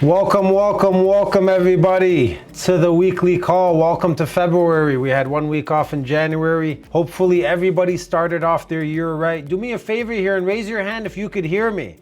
Welcome everybody to the weekly call. Welcome to February. We had 1 week off in January. Hopefully everybody started off their year right. Do me a favor here and raise your hand if you could hear me.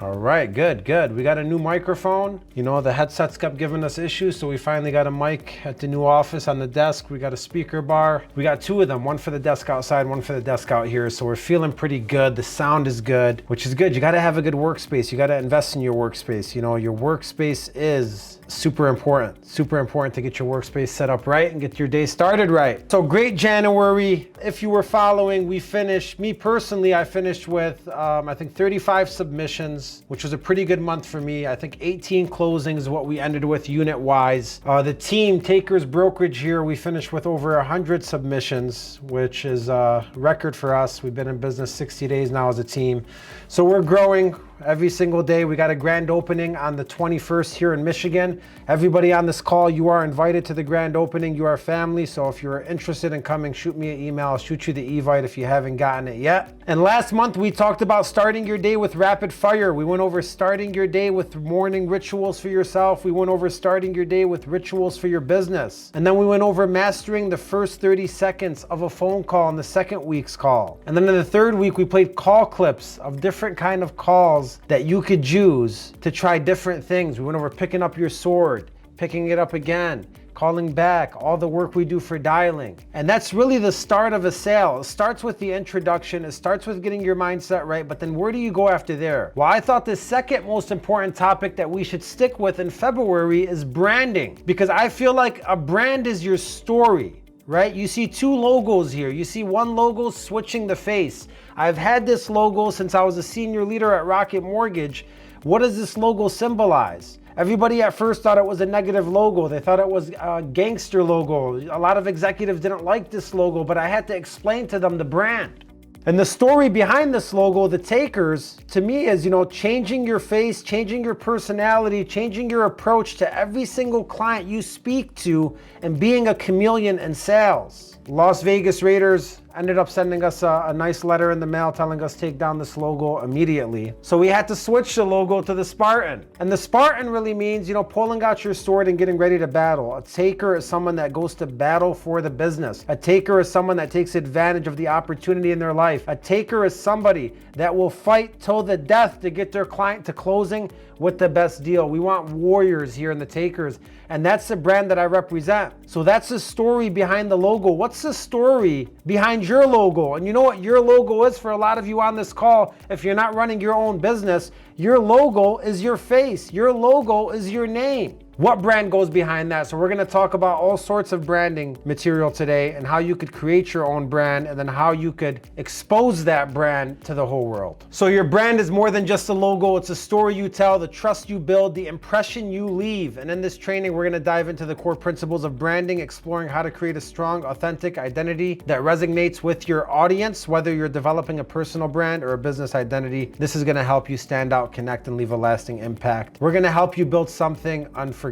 All right, good. We got a new microphone. You know, the headsets kept giving us issues, so we finally got a mic at the new office on the desk. We got a speaker bar. We got two of them, one for the desk outside, one for the desk out here. So we're feeling pretty good. The sound is good, which is good. You got to have a good workspace. You got to invest in your workspace. You know, your workspace is super important to get your workspace set up right and get your day started right. So great January. If you were following, we finished, me personally, I finished with, I think 35 submissions, which was a pretty good month for me. I think 18 closings is what we ended with unit wise. The team, Takers Brokerage here, we finished with over 100 submissions, which is a record for us. We've been in business 60 days now as a team. So we're growing every single day. We got a grand opening on the 21st here in Michigan. Everybody on this call, you are invited to the grand opening. You are family. So if you're interested in coming, shoot me an email. I'll shoot you the evite if you haven't gotten it yet. And last month we talked about starting your day with rapid fire. We went over starting your day with morning rituals for yourself. We went over starting your day with rituals for your business. And then we went over mastering the first 30 seconds of a phone call in the second week's call. And then in the third week, we played call clips of different kind of calls that you could use to try different things. We went over picking up your sword, picking it up again, calling back, all the work we do for dialing. And that's really the start of a sale. It starts with the introduction. It starts with getting your mindset right, but then where do you go after there? Well, I thought the second most important topic that we should stick with in February is branding, because I feel like a brand is your story, right? You see two logos here. You see one logo switching the face. I've had this logo since I was a senior leader at Rocket Mortgage. What does this logo symbolize? Everybody at first thought it was a negative logo. They thought it was a gangster logo. A lot of executives didn't like this logo, but I had to explain to them the brand. And the story behind this logo, the Takers, to me is, you know, changing your face, changing your personality, changing your approach to every single client you speak to, and being a chameleon in sales. Las Vegas Raiders ended up sending us a nice letter in the mail telling us take down this logo immediately. So we had to switch the logo to the Spartan. And the Spartan really means, you know, pulling out your sword and getting ready to battle. A taker is someone that goes to battle for the business. A taker is someone that takes advantage of the opportunity in their life. A taker is somebody that will fight till the death to get their client to closing with the best deal. We want warriors here in the Takers, and that's the brand that I represent. So that's the story behind the logo. What's the story behind your logo? And you know what your logo is for a lot of you on this call? If you're not running your own business, your logo is your face. Your logo is your name. What brand goes behind that? So we're going to talk about all sorts of branding material today and how you could create your own brand and then how you could expose that brand to the whole world. So your brand is more than just a logo. It's a story you tell, the trust you build, the impression you leave. And in this training, we're going to dive into the core principles of branding, exploring how to create a strong, authentic identity that resonates with your audience, whether you're developing a personal brand or a business identity. This is going to help you stand out, connect, and leave a lasting impact. We're going to help you build something unforgettable.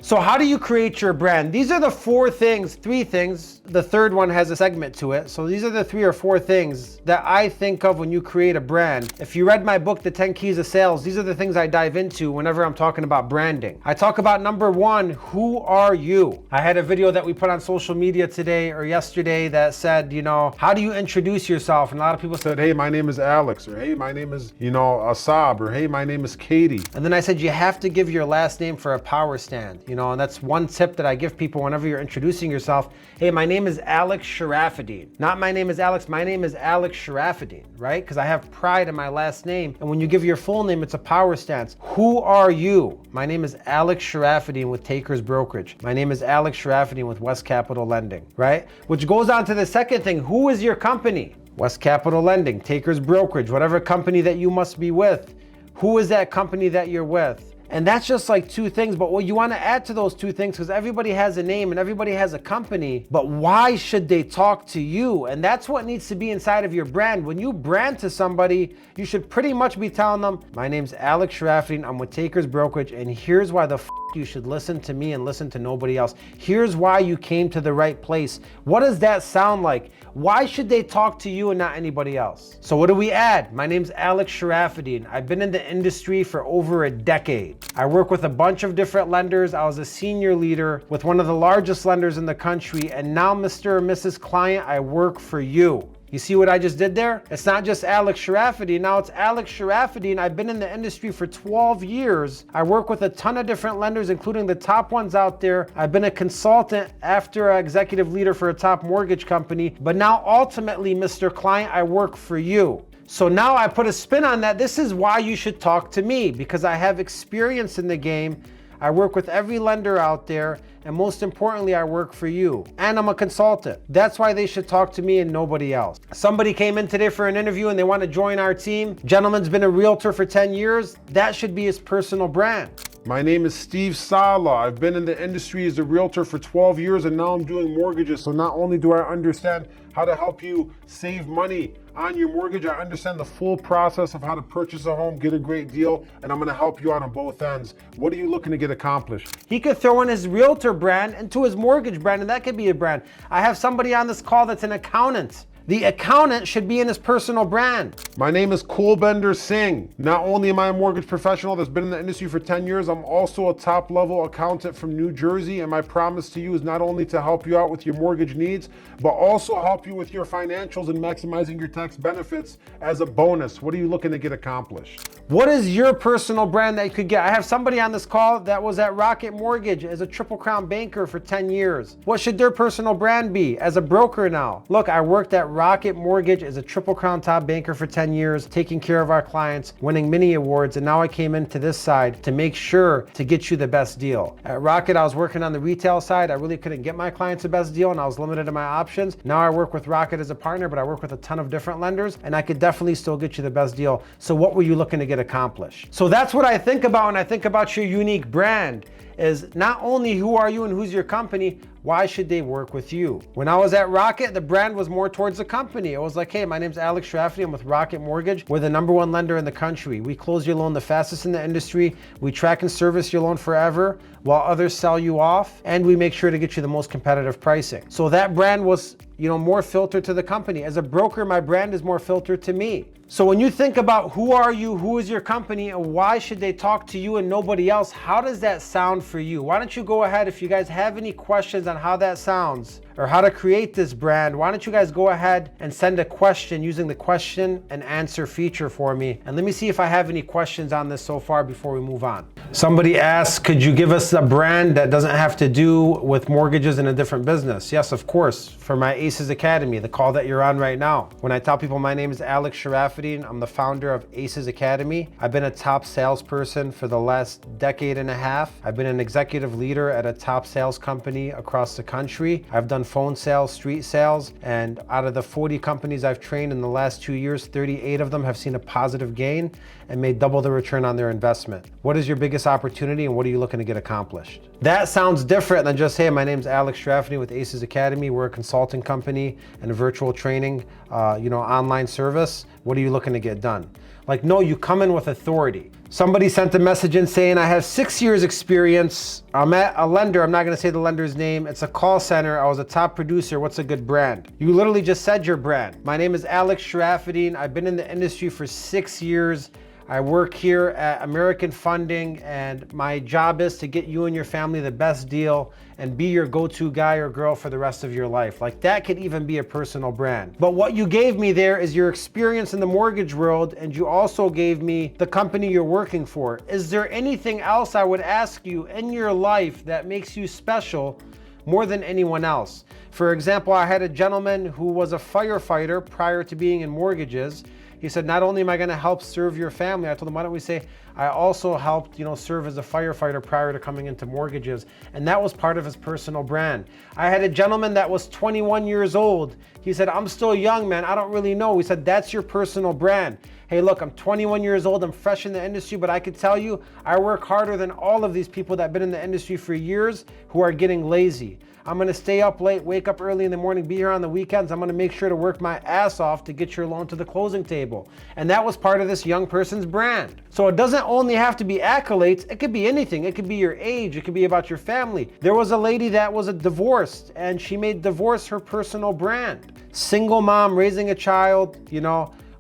So how do you create your brand? These are the three things. The third one has a segment to it. So these are the 3 or 4 things that I think of when you create a brand. If you read my book, The 10 Keys of Sales, these are the things I dive into whenever I'm talking about branding. I talk about number 1, who are you? I had a video that we put on social media today or yesterday that said, you know, how do you introduce yourself? And a lot of people said, hey, my name is Alex, or hey, my name is, you know, Asab, or hey, my name is Katie. And then I said, you have to give your last name for a power stand, you know, and that's one tip that I give people whenever you're introducing yourself. Hey, my name is Alex Sharafadine. Not my name is Alex, my name is Alex Sharafadine, right? Because I have pride in my last name. And when you give your full name, it's a power stance. Who are you? My name is Alex Sharafadine with Takers Brokerage. My name is Alex Sharafadine with West Capital Lending, right? Which goes on to the second thing. Who is your company? West Capital Lending, Takers Brokerage, whatever company that you must be with. Who is that company that you're with? And that's just like 2 things, but what you want to add to those 2 things, because everybody has a name and everybody has a company, but why should they talk to you? And that's what needs to be inside of your brand. When you brand to somebody, you should pretty much be telling them, my name's Alex Sharafadine, I'm with Takers Brokerage, and here's why the you should listen to me and listen to nobody else. Here's why you came to the right place. What does that sound like? Why should they talk to you and not anybody else? So what do we add? My name's Alex Sharafadine. I've been in the industry for over a decade. I work with a bunch of different lenders. I was a senior leader with one of the largest lenders in the country. And now, Mr. or Mrs. Client, I work for you. You see what I just did there? It's not just Alex Sharafadine, now it's Alex Sharafadine. I've been in the industry for 12 years. I work with a ton of different lenders, including the top ones out there. I've been a consultant after an executive leader for a top mortgage company, but now ultimately, Mr. Client, I work for you. So now I put a spin on that. This is why you should talk to me, because I have experience in the game. I work with every lender out there, and most importantly, I work for you. And I'm a consultant. That's why they should talk to me and nobody else. Somebody came in today for an interview and they want to join our team. Gentleman's been a realtor for 10 years. That should be his personal brand. My name is Steve Sala. I've been in the industry as a realtor for 12 years and now I'm doing mortgages. So not only do I understand how to help you save money on your mortgage, I understand the full process of how to purchase a home, get a great deal, and I'm gonna help you out on both ends. What are you looking to get accomplished? He could throw in his realtor brand into his mortgage brand, and that could be a brand. I have somebody on this call that's an accountant. The accountant should be in his personal brand. My name is Kulbender Singh. Not only am I a mortgage professional that's been in the industry for 10 years, I'm also a top level accountant from New Jersey. And my promise to you is not only to help you out with your mortgage needs, but also help you with your financials and maximizing your tax benefits as a bonus. What are you looking to get accomplished? What is your personal brand that you could get? I have somebody on this call that was at Rocket Mortgage as a Triple Crown banker for 10 years. What should their personal brand be as a broker now? Look, I worked at Rocket Mortgage as a Triple Crown top banker for 10 years, taking care of our clients, winning many awards, and now I came into this side to make sure to get you the best deal. At Rocket, I was working on the retail side. I really couldn't get my clients the best deal and I was limited in my options. Now I work with Rocket as a partner, but I work with a ton of different lenders and I could definitely still get you the best deal. So what were you looking to get accomplished? So that's what I think about when I think about your unique brand, is not only who are you and who's your company, why should they work with you? When I was at Rocket, the brand was more towards the company. It was like, hey, my name's Alex Sharafadine. I'm with Rocket Mortgage. We're the #1 lender in the country. We close your loan the fastest in the industry. We track and service your loan forever while others sell you off. And we make sure to get you the most competitive pricing. So that brand was, more filtered to the company. As a broker, my brand is more filtered to me. So when you think about who are you, who is your company, and why should they talk to you and nobody else, how does that sound for you? Why don't you go ahead, if you guys have any questions on how that sounds or how to create this brand, why don't you guys go ahead and send a question using the question and answer feature for me. And let me see if I have any questions on this so far before we move on. Somebody asked, could you give us a brand that doesn't have to do with mortgages in a different business? Yes, of course. For my Acez Academy, the call that you're on right now. When I tell people my name is Alex Sharafadine, I'm the founder of Acez Academy. I've been a top salesperson for the last decade and a half. I've been an executive leader at a top sales company across the country. I've done phone sales, street sales, and out of the 40 companies I've trained in the last 2 years, 38 of them have seen a positive gain and made double the return on their investment. What is your biggest opportunity and what are you looking to get accomplished? That sounds different than just, hey, my name's Alex Sharafadine with Acez Academy. We're a consulting company and a virtual training, online service. What are you looking to get done? Like, no, you come in with authority. Somebody sent a message in saying, I have 6 years experience. I'm at a lender. I'm not going to say the lender's name. It's a call center. I was a top producer. What's a good brand? You literally just said your brand. My name is Alex Sharafadine. I've been in the industry for 6 years. I work here at American Funding and my job is to get you and your family the best deal and be your go-to guy or girl for the rest of your life. Like, that could even be a personal brand. But what you gave me there is your experience in the mortgage world, and you also gave me the company you're working for. Is there anything else I would ask you in your life that makes you special more than anyone else? For example, I had a gentleman who was a firefighter prior to being in mortgages. He said, not only am I gonna help serve your family, I told him, why don't we say, I also helped, serve as a firefighter prior to coming into mortgages. And that was part of his personal brand. I had a gentleman that was 21 years old. He said, I'm still young, man. I don't really know. We said, that's your personal brand. Hey, look, I'm 21 years old, I'm fresh in the industry, but I could tell you, I work harder than all of these people that have been in the industry for years who are getting lazy. I'm gonna stay up late, wake up early in the morning, be here on the weekends. I'm gonna make sure to work my ass off to get your loan to the closing table. And that was part of this young person's brand. So it doesn't only have to be accolades, it could be anything. It could be your age, it could be about your family. There was a lady that was divorced and she made divorce her personal brand. Single mom, raising a child,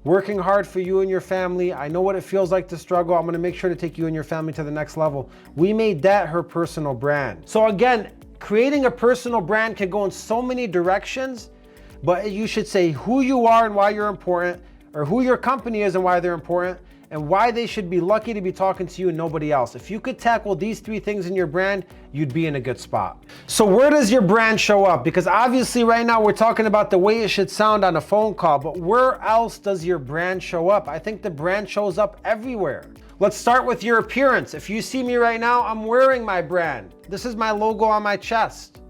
working hard for you and your family. I know what it feels like to struggle. I'm gonna make sure to take you and your family to the next level. We made that her personal brand. So again, creating a personal brand can go in so many directions, but you should say who you are and why you're important, or who your company is and why they're important, and why they should be lucky to be talking to you and nobody else. If you could tackle these 3 things in your brand, you'd be in a good spot. So where does your brand show up? Because obviously right now we're talking about the way it should sound on a phone call, but where else does your brand show up? I think the brand shows up everywhere. Let's start with your appearance. If you see me right now, I'm wearing my brand. This is my logo on my chest,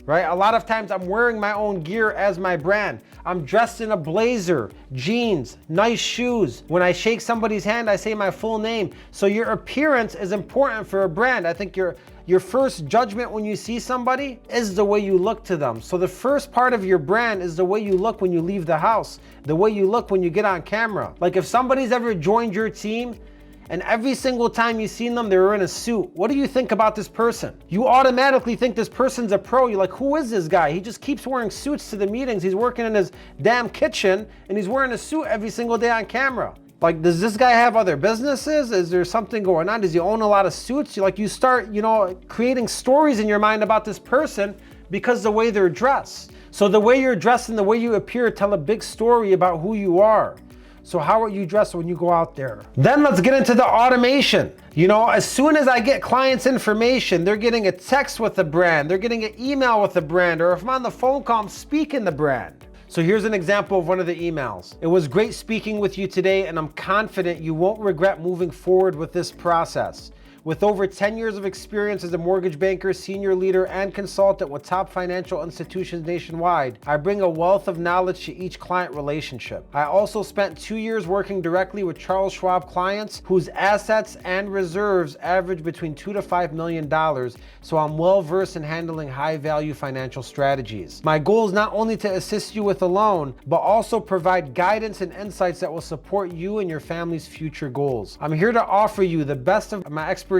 right? A lot of times I'm wearing my own gear as my brand. I'm dressed in a blazer, jeans, nice shoes. When I shake somebody's hand, I say my full name. So your appearance is important for a brand. I think your first judgment when you see somebody is the way you look to them. So the first part of your brand is the way you look when you leave the house, the way you look when you get on camera. Like if somebody's ever joined your team, and every single time you've seen them, they were in a suit. What do you think about this person? You automatically think this person's a pro. You're like, who is this guy? He just keeps wearing suits to the meetings. He's working in his damn kitchen and he's wearing a suit every single day on camera. Like, does this guy have other businesses? Is there something going on? Does he own a lot of suits? You start, creating stories in your mind about this person because the way they're dressed. So the way you're dressed and the way you appear tell a big story about who you are. So how are you dressed when you go out there? Then let's get into the automation. As soon as I get clients' information, they're getting a text with the brand, they're getting an email with the brand, or if I'm on the phone call, I'm speaking the brand. So here's an example of one of the emails. It was great speaking with you today, and I'm confident you won't regret moving forward with this process. With over 10 years of experience as a mortgage banker, senior leader, and consultant with top financial institutions nationwide, I bring a wealth of knowledge to each client relationship. I also spent 2 years working directly with Charles Schwab clients whose assets and reserves average between $2 to $5 million, so I'm well versed in handling high value financial strategies. My goal is not only to assist you with a loan, but also provide guidance and insights that will support you and your family's future goals. I'm here to offer you the best of my expertise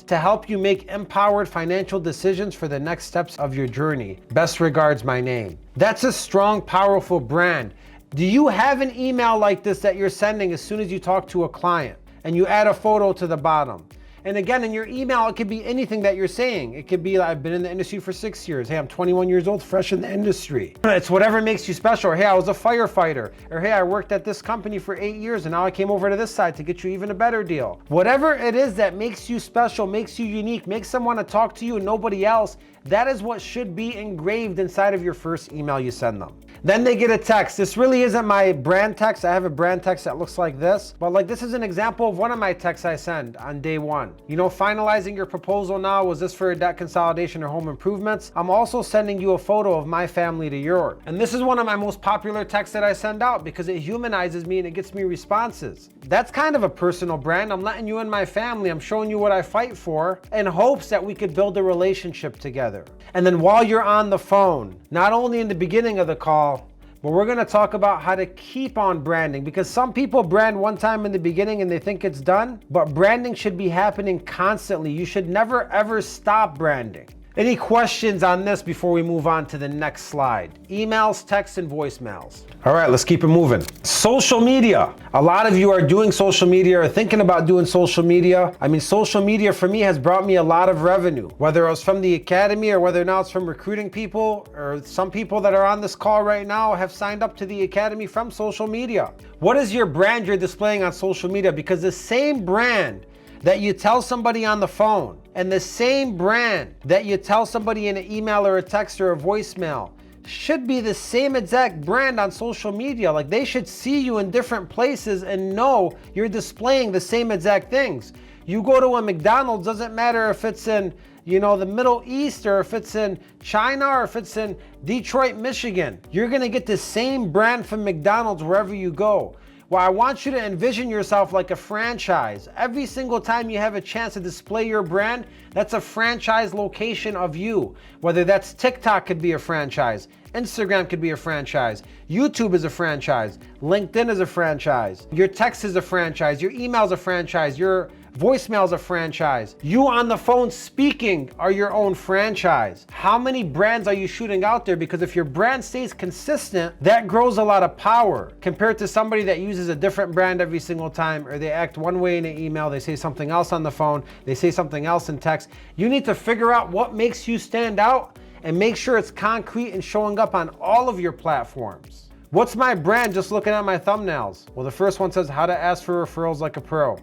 to help you make empowered financial decisions for the next steps of your journey. Best regards, my name. That's a strong, powerful brand. Do you have an email like this that you're sending as soon as you talk to a client and you add a photo to the bottom? And again, in your email, it could be anything that you're saying. It could be, I've been in the industry for 6 years. Hey, I'm 21 years old, fresh in the industry. It's whatever makes you special. Or, hey, I was a firefighter. Or, hey, I worked at this company for 8 years and now I came over to this side to get you even a better deal. Whatever it is that makes you special, makes you unique, makes someone to talk to you and nobody else, that is what should be engraved inside of your first email you send them. Then they get a text. This really isn't my brand text. I have a brand text that looks like this, but this is an example of one of my texts I send on day one. Finalizing your proposal now, was this for a debt consolidation or home improvements? I'm also sending you a photo of my family to yours. And this is one of my most popular texts that I send out because it humanizes me and it gets me responses. That's kind of a personal brand. I'm letting you in my family. I'm showing you what I fight for in hopes that we could build a relationship together. And then while you're on the phone, not only in the beginning of the call, but we're gonna talk about how to keep on branding, because some people brand one time in the beginning and they think it's done, but branding should be happening constantly. You should never ever stop branding. Any questions on this before we move on to the next slide? Emails, texts, and voicemails. All right, let's keep it moving. Social media. A lot of you are doing social media or thinking about doing social media. Social media for me has brought me a lot of revenue, whether it was from the academy or whether now it's from recruiting people, or some people that are on this call right now have signed up to the academy from social media. What is your brand you're displaying on social media? Because the same brand that you tell somebody on the phone and the same brand that you tell somebody in an email or a text or a voicemail should be the same exact brand on social media. They should see you in different places and know you're displaying the same exact things. You go to a McDonald's, doesn't matter if it's in the Middle East or if it's in China or if it's in Detroit, Michigan. You're gonna get the same brand from McDonald's wherever you go. Well, I want you to envision yourself like a franchise. Every single time you have a chance to display your brand, that's a franchise location of you. Whether that's TikTok could be a franchise, Instagram could be a franchise, YouTube is a franchise, LinkedIn is a franchise, your text is a franchise, your email is a franchise, your voicemail is a franchise. You on the phone speaking are your own franchise. How many brands are you shooting out there? Because if your brand stays consistent, that grows a lot of power compared to somebody that uses a different brand every single time, or they act one way in an email, they say something else on the phone, they say something else in text. You need to figure out what makes you stand out and make sure it's concrete and showing up on all of your platforms. What's my brand? Just looking at my thumbnails. Well, the first one says how to ask for referrals like a pro.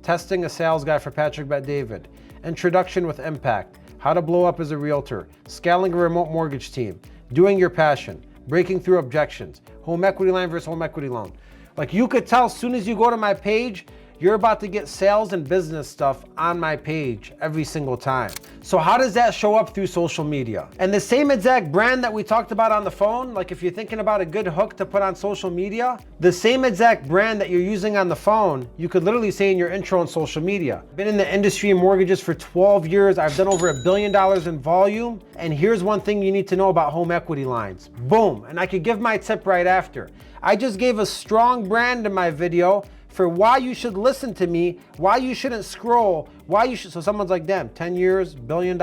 Testing a sales guy for Patrick Bet-David. Introduction with impact. How to blow up as a realtor. Scaling a remote mortgage team. Doing your passion. Breaking through objections. Home equity line versus home equity loan. Like, you could tell as soon as you go to my page, you're about to get sales and business stuff on my page every single time. So how does that show up through social media? And the same exact brand that we talked about on the phone, like if you're thinking about a good hook to put on social media, the same exact brand that you're using on the phone, you could literally say in your intro on social media. Been in the industry in mortgages for 12 years. I've done over $1 billion in volume. And here's one thing you need to know about home equity lines. Boom. And I could give my tip right after. I just gave a strong brand in my video for why you should listen to me, why you shouldn't scroll, why you should, so someone's like, damn, 10 years, $1 billion,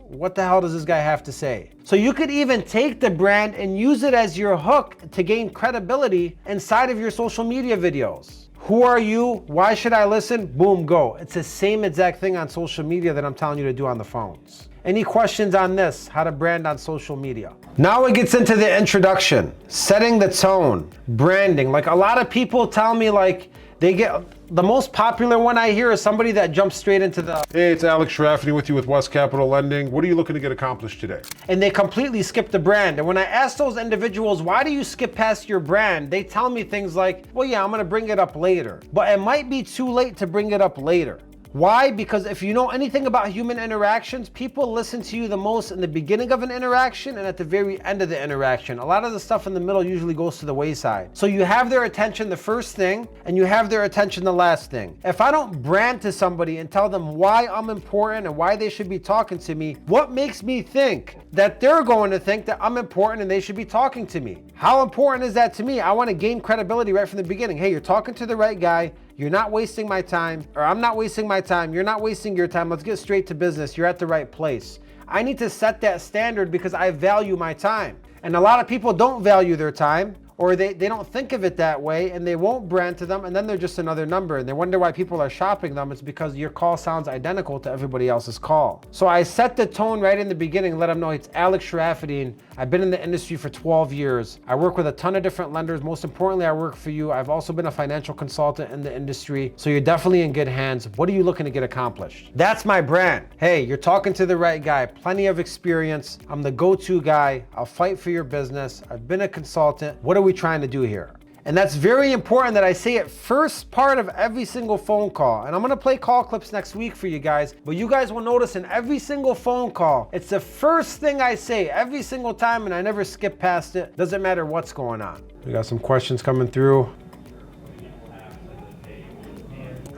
what the hell does this guy have to say? So you could even take the brand and use it as your hook to gain credibility inside of your social media videos. Who are you? Why should I listen? Boom, go. It's the same exact thing on social media that I'm telling you to do on the phones. Any questions on this? How to brand on social media? Now it gets into the introduction, setting the tone, branding. Like, a lot of people tell me, like, they get, the most popular one I hear is somebody that jumps straight into the, Hey, it's Alex Rafferty with you with West Capital Lending. What are you looking to get accomplished today? and they completely skip the brand. And when I ask those individuals, why do you skip past your brand? They tell me things like, well, yeah, I'm gonna bring it up later. But it might be too late to bring it up later. Why? Because if you know anything about human interactions, people listen to you the most in the beginning of an interaction and at the very end of the interaction. A lot of the stuff in the middle usually goes to the wayside. So you have their attention the first thing, and you have their attention the last thing. If I don't brand to somebody and tell them why I'm important and why they should be talking to me, what makes me think that they're going to think that I'm important and they should be talking to me? How important is that to me? I want to gain credibility right from the beginning. Hey, you're talking to the right guy. You're not wasting my time, or I'm not wasting my time. You're not wasting your time. Let's get straight to business. You're at the right place. I need to set that standard because I value my time. And a lot of people don't value their time, or they don't think of it that way, and they won't brand to them, and then they're just another number, and they wonder why people are shopping them. It's because your call sounds identical to everybody else's call. So I set the tone right in the beginning, let them know it's Alex Rafferty, and I've been in the industry for 12 years. I work with a ton of different lenders. Most importantly, I work for you. I've also been a financial consultant in the industry, so you're definitely in good hands. What are you looking to get accomplished? That's my brand. Hey, you're talking to the right guy, plenty of experience. I'm the go-to guy. I'll fight for your business. I've been a consultant. What are we trying to do here? And that's very important that I say it first part of every single phone call. And I'm gonna play call clips next week for you guys, but you guys will notice in every single phone call, it's the first thing I say every single time, and I never skip past it. Doesn't matter what's going on. We got some questions coming through.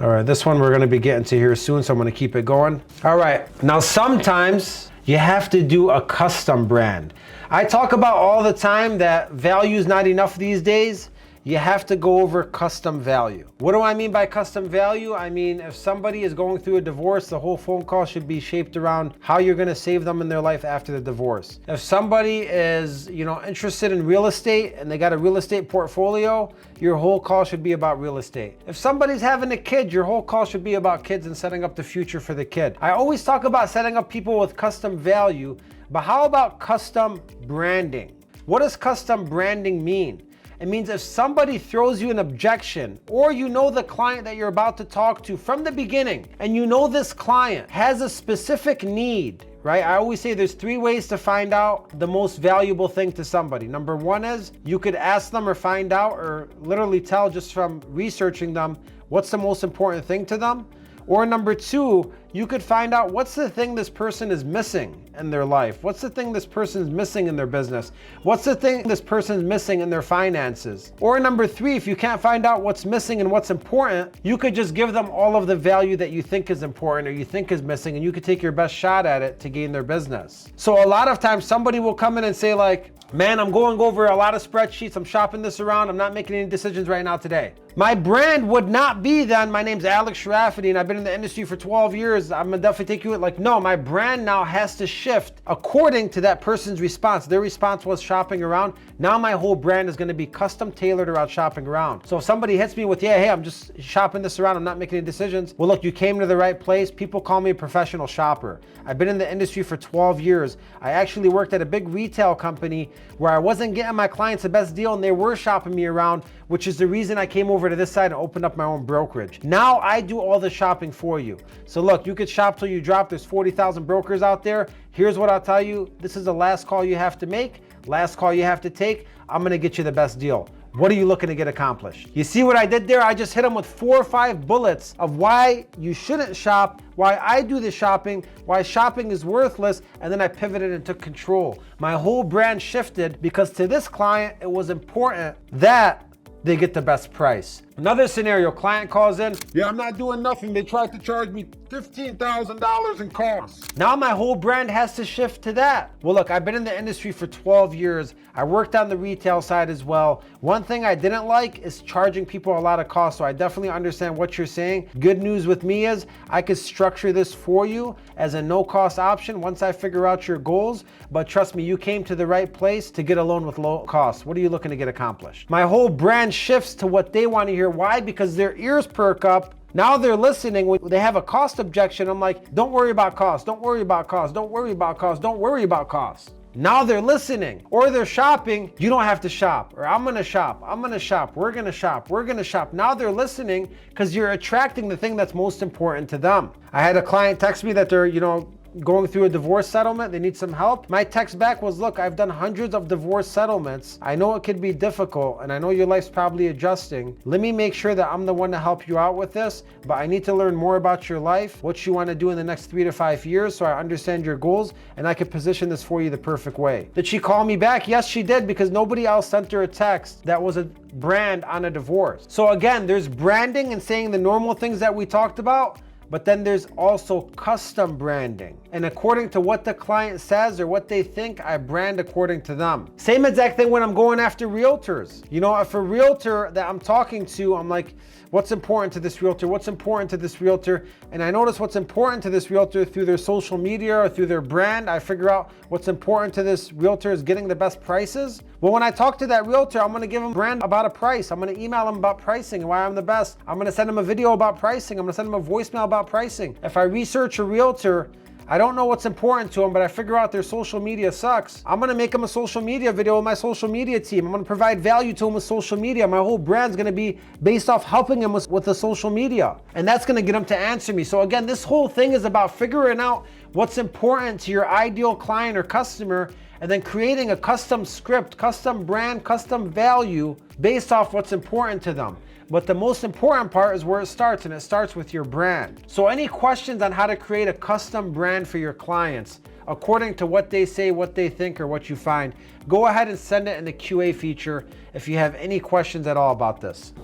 All right, this one we're gonna be getting to here soon, so I'm gonna keep it going. All right, now sometimes you have to do a custom brand. I talk about all the time that value is not enough these days. You have to go over custom value. What do I mean by custom value? I mean, if somebody is going through a divorce, the whole phone call should be shaped around how you're gonna save them in their life after the divorce. If somebody is, interested in real estate and they got a real estate portfolio, your whole call should be about real estate. If somebody's having a kid, your whole call should be about kids and setting up the future for the kid. I always talk about setting up people with custom value, but how about custom branding? What does custom branding mean? It means if somebody throws you an objection, or you know the client that you're about to talk to from the beginning, and you know this client has a specific need, right? I always say there's 3 ways to find out the most valuable thing to somebody. Number 1 is you could ask them or find out or literally tell just from researching them what's the most important thing to them. Or number 2, you could find out what's the thing this person is missing in their life. What's the thing this person is missing in their business? What's the thing this person is missing in their finances? Or number three, if you can't find out what's missing and what's important, you could just give them all of the value that you think is important or you think is missing, and you could take your best shot at it to gain their business. So a lot of times somebody will come in and say like, man, I'm going over a lot of spreadsheets. I'm shopping this around. I'm not making any decisions right now today. My brand would not be then, my name's Alex Sharafity and I've been in the industry for 12 years. I'm gonna definitely take you it. Like, no, my brand now has to shift according to that person's response. Their response was shopping around. Now my whole brand is gonna be custom tailored around shopping around. So if somebody hits me with, yeah, hey, I'm just shopping this around, I'm not making any decisions. Well, look, you came to the right place. People call me a professional shopper. I've been in the industry for 12 years. I actually worked at a big retail company where I wasn't getting my clients the best deal and they were shopping me around, which is the reason I came over to this side and opened up my own brokerage. Now I do all the shopping for you. So look, you could shop till you drop. There's 40,000 brokers out there. Here's what I'll tell you. This is the last call you have to make, last call you have to take. I'm gonna get you the best deal. What are you looking to get accomplished? You see what I did there? I just hit them with 4 or 5 bullets of why you shouldn't shop, why I do the shopping, why shopping is worthless, and then I pivoted and took control. My whole brand shifted because to this client, it was important that they get the best price. Another scenario, client calls in. Yeah, I'm not doing nothing. They tried to charge me $15,000 in costs. Now my whole brand has to shift to that. Well, look, I've been in the industry for 12 years. I worked on the retail side as well. One thing I didn't like is charging people a lot of cost. So I definitely understand what you're saying. Good news with me is I could structure this for you as a no-cost option once I figure out your goals. But trust me, you came to the right place to get a loan with low cost. What are you looking to get accomplished? My whole brand shifts to what they want to hear. Why? Because their ears perk up. Now they're listening. When they have a cost objection, I'm like, don't worry about cost. Don't worry about cost. Don't worry about cost. Don't worry about cost. Now they're listening, or they're shopping. You don't have to shop, or I'm gonna shop. I'm gonna shop. We're gonna shop. We're gonna shop. Now they're listening because you're attracting the thing that's most important to them. I had a client text me that they're, going through a divorce settlement. They need some help. My text back was, look, I've done hundreds of divorce settlements. I know it could be difficult and I know your life's probably adjusting. Let me make sure that I'm the one to help you out with this, but I need to learn more about your life, what you want to do in the next 3 to 5 years so I understand your goals and I can position this for you the perfect way. Did she call me back? Yes, she did, because nobody else sent her a text that was a brand on a divorce. So again, there's branding and saying the normal things that we talked about, but then there's also custom branding. And according to what the client says or what they think, I brand according to them. Same exact thing when I'm going after realtors. If a realtor that I'm talking to, I'm like, what's important to this realtor? What's important to this realtor? And I notice what's important to this realtor through their social media or through their brand. I figure out what's important to this realtor is getting the best prices. Well, when I talk to that realtor, I'm gonna give them a brand about a price. I'm gonna email them about pricing and why I'm the best. I'm gonna send them a video about pricing. I'm gonna send them a voicemail about pricing. If I research a realtor, I don't know what's important to them, but I figure out their social media sucks. I'm gonna make them a social media video with my social media team. I'm gonna provide value to them with social media. My whole brand's gonna be based off helping them with the social media. And that's gonna get them to answer me. So again, this whole thing is about figuring out what's important to your ideal client or customer and then creating a custom script, custom brand, custom value based off what's important to them. But the most important part is where it starts, and it starts with your brand. So any questions on how to create a custom brand for your clients, according to what they say, what they think, or what you find, go ahead and send it in the QA feature if you have any questions at all about this.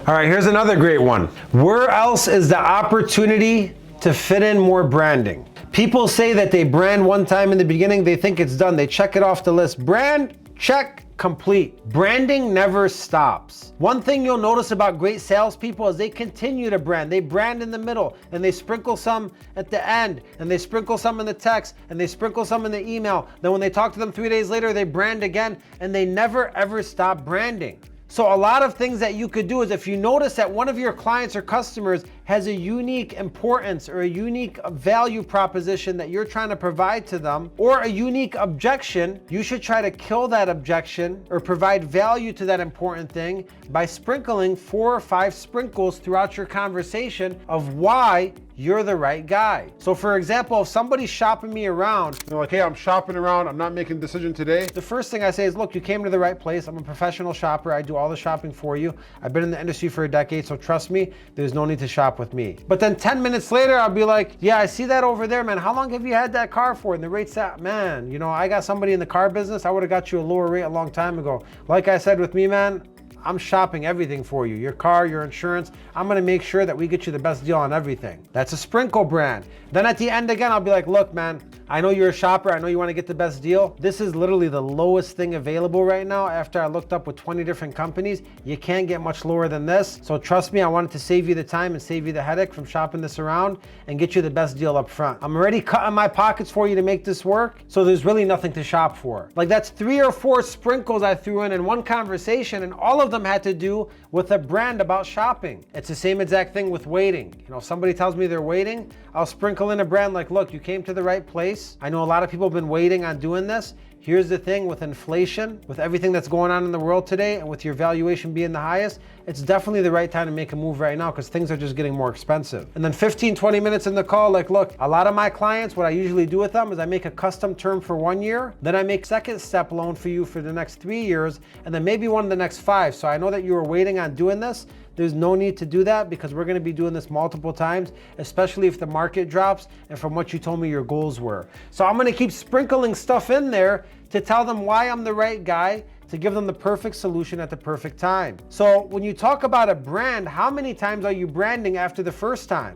All right, here's another great one. Where else is the opportunity to fit in more branding? People say that they brand one time in the beginning, they think it's done. They check it off the list. Brand, check, complete. Branding never stops. One thing you'll notice about great salespeople is they continue to brand. They brand in the middle and they sprinkle some at the end and they sprinkle some in the text and they sprinkle some in the email. Then when they talk to them 3 days later, they brand again and they never ever stop branding. So a lot of things that you could do is if you notice that one of your clients or customers has a unique importance or a unique value proposition that you're trying to provide to them, or a unique objection, you should try to kill that objection or provide value to that important thing by sprinkling 4 or 5 sprinkles throughout your conversation of why you're the right guy. So for example, if somebody's shopping me around, They're like, hey, I'm shopping around, I'm not making a decision today. the first thing I say is, look, you came to the right place. I'm a professional shopper. I do all the shopping for you. I've been in the industry for a decade, so trust me, there's no need to shop with me. But then 10 minutes later, I'll be like, yeah, I see that over there, man. How long have you had that car for? And the rate's that, man, you know, I got somebody in the car business. I would have got you a lower rate a long time ago. Like I said with me, man, I'm shopping everything for you. Your car, your insurance. I'm gonna make sure that we get you the best deal on everything. That's a sprinkle brand. Then at the end again, I'll be like, look, man, I know you're a shopper. I know you wanna get the best deal. This is literally the lowest thing available right now. After I looked up with 20 different companies, you can't get much lower than this. So trust me, I wanted to save you the time and save you the headache from shopping this around and get you the best deal up front. I'm already cutting my pockets for you to make this work. So there's really nothing to shop for. Like that's 3 or 4 sprinkles I threw in one conversation, and all of them had to do with a brand about shopping. It's the same exact thing with waiting. You know, if somebody tells me they're waiting, I'll sprinkle in a brand like, look, you came to the right place. I know a lot of people have been waiting on doing this. Here's the thing, with inflation, with everything that's going on in the world today, and with your valuation being the highest, it's definitely the right time to make a move right now because things are just getting more expensive. And then 15, 20 minutes in the call, like, look, a lot of my clients, what I usually do with them is I make a custom term for 1 year, then I make second step loan for you for the next 3 years, and then maybe one in the next 5. So I know that you were waiting on doing this. There's no need to do that because we're gonna be doing this multiple times, especially if the market drops and from what you told me your goals were. So I'm gonna keep sprinkling stuff in there to tell them why I'm the right guy, to give them the perfect solution at the perfect time. So when you talk about a brand, how many times are you branding after the first time?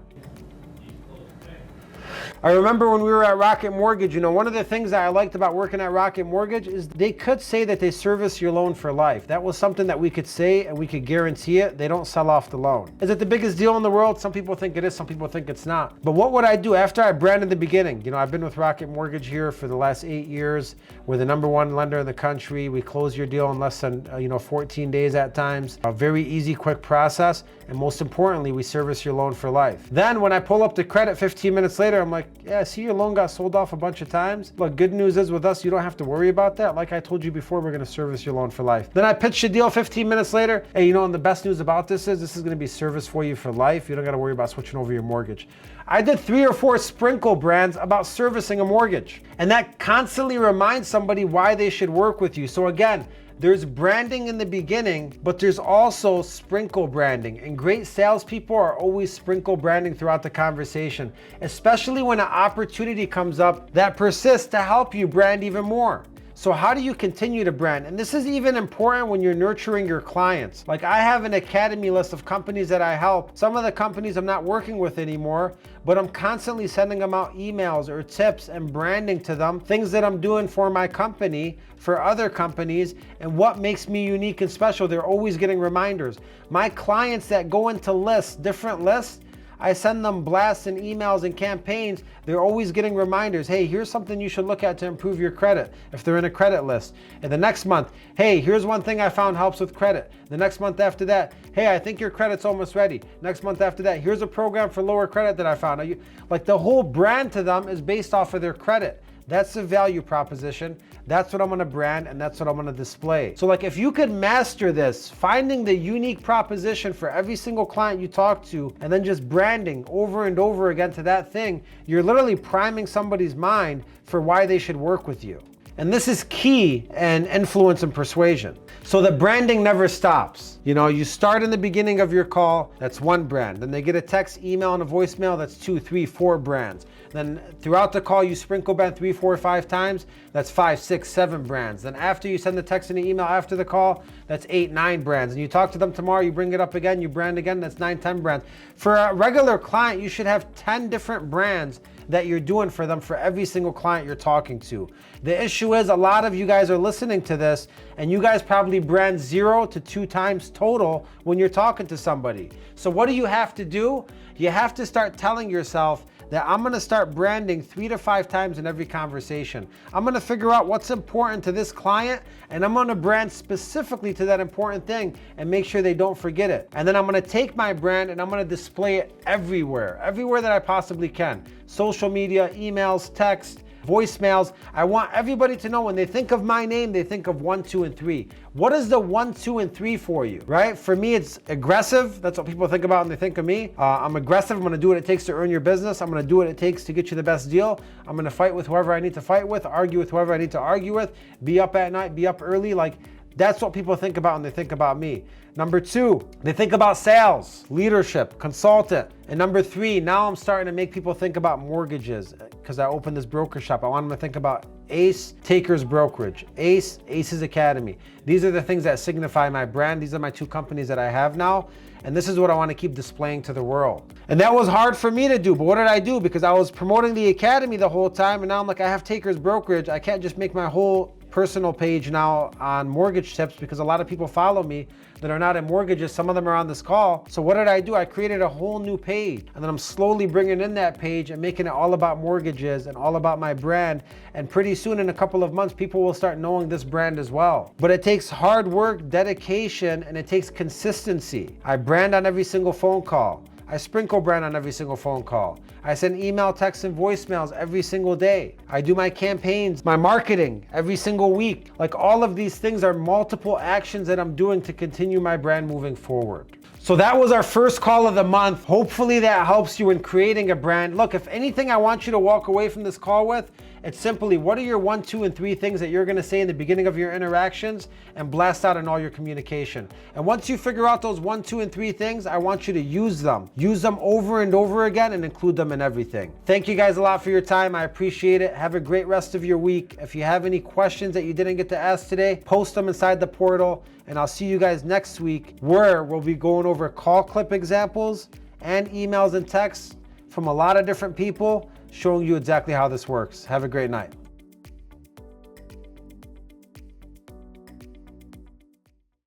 I remember when we were at Rocket Mortgage, you know, one of the things that I liked about working at Rocket Mortgage is they could say that they service your loan for life. That was something that we could say and we could guarantee it. They don't sell off the loan. Is it the biggest deal in the world? Some people think it is, some people think it's not. But what would I do after I branded the beginning? You know, I've been with Rocket Mortgage here for the last 8 years. We're the #1 lender in the country. We close your deal in less than 14 days at times. A very easy, quick process. And most importantly, we service your loan for life. Then when I pull up the credit 15 minutes later, I'm like, yeah, I see your loan got sold off a bunch of times. Look, good news is with us, you don't have to worry about that. Like I told you before, we're gonna service your loan for life. Then I pitch the deal 15 minutes later. Hey, you know, and the best news about this is gonna be service for you for life. You don't gotta worry about switching over your mortgage. I did 3 or 4 sprinkle brands about servicing a mortgage. And that constantly reminds somebody why they should work with you. So again, there's branding in the beginning, but there's also sprinkle branding. And great salespeople are always sprinkle branding throughout the conversation, especially when an opportunity comes up that persists to help you brand even more. So how do you continue to brand? And this is even important when you're nurturing your clients. Like I have an academy list of companies that I help. Some of the companies I'm not working with anymore, but I'm constantly sending them out emails or tips and branding to them, things that I'm doing for my company, for other companies, and what makes me unique and special. They're always getting reminders. My clients that go into lists, different lists, I send them blasts and emails and campaigns. They're always getting reminders. Hey, here's something you should look at to improve your credit if they're in a credit list. And the next month, hey, here's one thing I found helps with credit. The next month after that, hey, I think your credit's almost ready. Next month after that, here's a program for lower credit that I found. Like the whole brand to them is based off of their credit. That's the value proposition. That's what I'm gonna brand and that's what I'm gonna display. So like if you could master this, finding the unique proposition for every single client you talk to and then just branding over and over again to that thing, you're literally priming somebody's mind for why they should work with you. And this is key in influence and persuasion. So the branding never stops. You know, you start in the beginning of your call, that's one brand. Then they get a text, email, and a voicemail, that's 2, 3, 4 brands. Then throughout the call, you sprinkle brand 3, 4, 5 times, that's 5, 6, 7 brands. Then after you send the text and the email after the call, that's 8, 9 brands. And you talk to them tomorrow, you bring it up again, you brand again, that's 9, 10 brands. For a regular client, you should have 10 different brands that you're doing for them for every single client you're talking to. The issue is a lot of you guys are listening to this and you guys probably brand 0 to 2 times total when you're talking to somebody. So what do you have to do? You have to start telling yourself that I'm gonna start branding 3 to 5 times in every conversation. I'm gonna figure out what's important to this client, and I'm gonna brand specifically to that important thing and make sure they don't forget it. And then I'm gonna take my brand and I'm gonna display it everywhere that I possibly can. Social media, emails, text, voicemails. I want everybody to know when they think of my name, they think of 1, 2, and 3. What is the 1, 2, and 3 for you, right? For me, it's aggressive. That's what people think about when they think of me. I'm aggressive. I'm gonna do what it takes to earn your business. I'm gonna do what it takes to get you the best deal. I'm gonna fight with whoever I need to fight with, argue with whoever I need to argue with, be up at night, be up early. Like, that's what people think about when they think about me. Number 2, they think about sales, leadership, consultant. And number 3, now I'm starting to make people think about mortgages because I opened this broker shop. I want them to think about Ace, Takers Brokerage, Ace, Ace's Academy. These are the things that signify my brand. These are my 2 companies that I have now. And this is what I want to keep displaying to the world. And that was hard for me to do, but what did I do? Because I was promoting the Academy the whole time, and now I'm like, I have Takers Brokerage. I can't just make my whole personal page now on mortgage tips because a lot of people follow me that are not in mortgages. Some of them are on this call. So what did I do? I created a whole new page, and then I'm slowly bringing in that page and making it all about mortgages and all about my brand. And pretty soon, in a couple of months, people will start knowing this brand as well. But it takes hard work, dedication, and it takes consistency. I brand on every single phone call. I sprinkle brand on every single phone call. I send email, texts, and voicemails every single day. I do my campaigns, my marketing every single week. Like, all of these things are multiple actions that I'm doing to continue my brand moving forward. So that was our first call of the month. Hopefully that helps you in creating a brand. Look, if anything I want you to walk away from this call with, it's simply, what are your 1, 2, and 3 things that you're gonna say in the beginning of your interactions and blast out in all your communication. And once you figure out those 1, 2, and 3 things, I want you to use them. Use them over and over again and include them in everything. Thank you guys a lot for your time. I appreciate it. Have a great rest of your week. If you have any questions that you didn't get to ask today, post them inside the portal, and I'll see you guys next week, where we'll be going over call clip examples and emails and texts from a lot of different people, showing you exactly how this works. Have a great night.